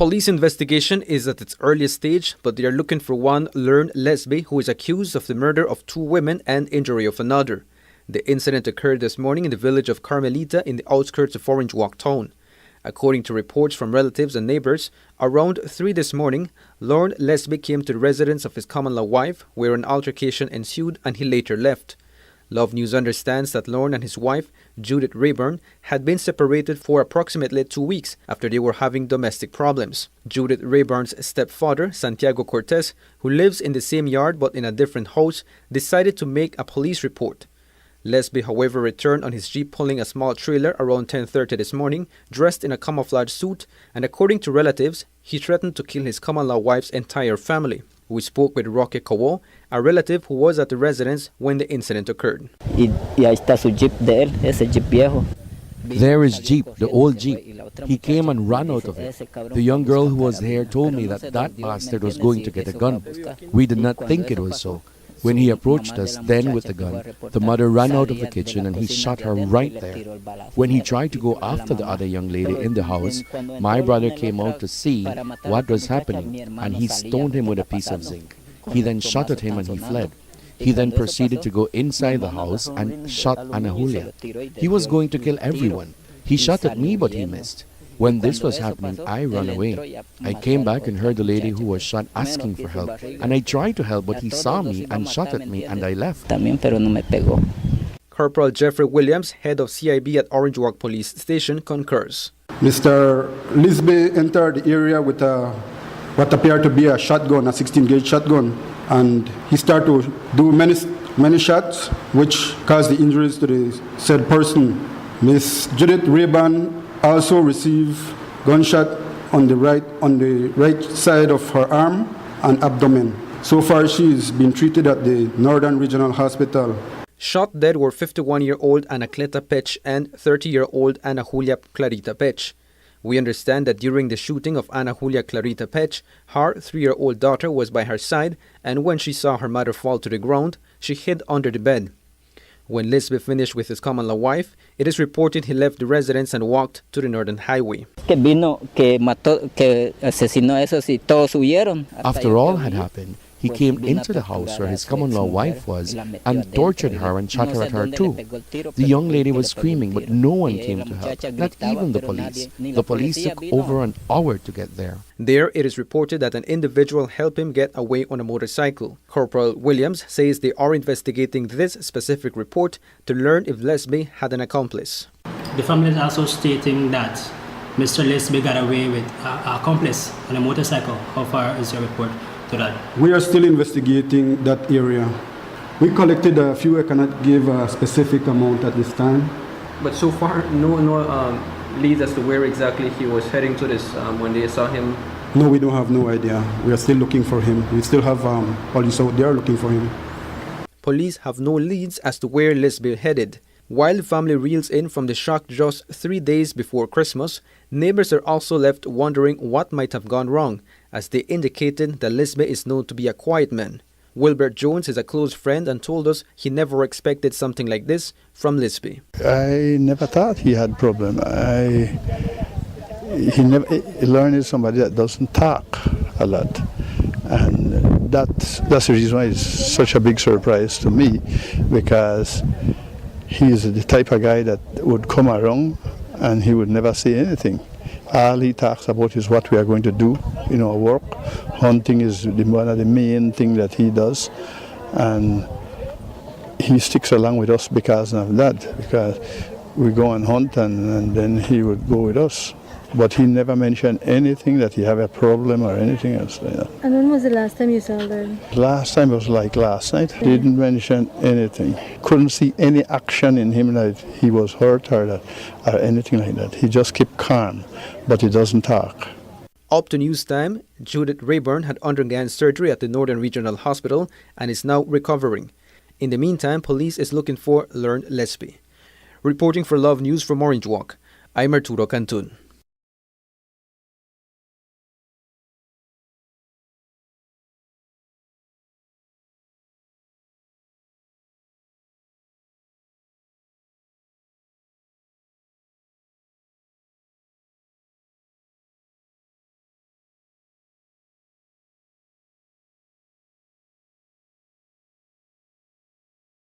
Police investigation is at its earliest stage, but they are looking for one Lern Lesbe who is accused of the murder of 2 women and injury of another. The incident occurred this morning in the village of Carmelita in the outskirts of Orange Walk town. According to reports from relatives and neighbors, around 3 this morning, Lern Lesbe came to the residence of his common-law wife, where an altercation ensued and he later left. Love News understands that Lorne and his wife, Judith Rayburn, had been separated for approximately 2 weeks after they were having domestic problems. Judith Rayburn's stepfather, Santiago Cortez, who lives in the same yard but in a different house, decided to make a police report. Lesbe, however, returned on his jeep pulling a small trailer around 10:30 this morning, dressed in a camouflage suit, and according to relatives, he threatened to kill his common-law wife's entire family. We spoke with Roque Cowo, a relative who was at the residence when the incident occurred. There is Jeep, the old Jeep. He came and ran out of it. The young girl who was here told me that bastard was going to get a gun. We did not think it was so. When he approached us then with the gun, the mother ran out of the kitchen and he shot her right there. When he tried to go after the other young lady in the house, my brother came out to see what was happening and he stoned him with a piece of zinc. He then shot at him and he fled. He then proceeded to go inside the house and shot Ana Julia. He was going to kill everyone. He shot at me but he missed. When this was happening, I ran away. I came back and heard the lady who was shot asking for help. And I tried to help, but he saw me and shot at me and I left. Corporal Jeffrey Williams, head of CIB at Orange Walk Police Station, concurs. Mr. Lisby entered the area with what appeared to be a shotgun, a 16-gauge shotgun. And he started to do many shots, which caused the injuries to the said person. Miss Judith Rayburn also received gunshot on the right side of her arm and abdomen. So far, she is being treated at the Northern Regional Hospital. Shot dead were 51-year-old Anacleta Pech and 30-year-old Ana Julia Clarita Pech. We understand that during the shooting of Ana Julia Clarita Pech, her 3-year-old daughter was by her side, and when she saw her mother fall to the ground, she hid under the bed. When Lesbe finished with his common-law wife, it is reported he left the residence and walked to the Northern Highway. After all had happened, he came into the house where his common-law wife was and tortured her and shot her at her too. The young lady was screaming, but no one came to help, not even the police. The police took over an hour to get there. There, it is reported that an individual helped him get away on a motorcycle. Corporal Williams says they are investigating this specific report to learn if Lesbe had an accomplice. The family is also stating that Mr. Lesbe got away with an accomplice on a motorcycle. How far is your report to that? We are still investigating that area. We collected a few. I cannot give a specific amount at this time. But so far, no leads as to where exactly he was heading to this when they saw him? No, we don't have no idea. We are still looking for him. We still have police out there looking for him. Police have no leads as to where Lesbe headed. While the family reels in from the shock just 3 days before Christmas, neighbors are also left wondering what might have gone wrong, as they indicated that Lesbe is known to be a quiet man. Wilbert Jones is a close friend and told us he never expected something like this from Lesbe. I never thought he had problem. He learned somebody that doesn't talk a lot, and that's the reason why it's such a big surprise to me, because he's the type of guy that would come around and he would never say anything. All he talks about is what we are going to do in our work. Hunting is one of the main things that he does, and he sticks along with us because of that, because we go and hunt and then he would go with us. But he never mentioned anything that he have a problem or anything else like that. And when was the last time you saw Lern? Last time was like last night. Didn't mention anything. Couldn't see any action in him that he was hurt or anything like that. He just kept calm, but he doesn't talk. Up to news time, Judith Rayburn had undergone surgery at the Northern Regional Hospital and is now recovering. In the meantime, police is looking for Lern Lesbe. Reporting for Love News from Orange Walk, I'm Arturo Cantun.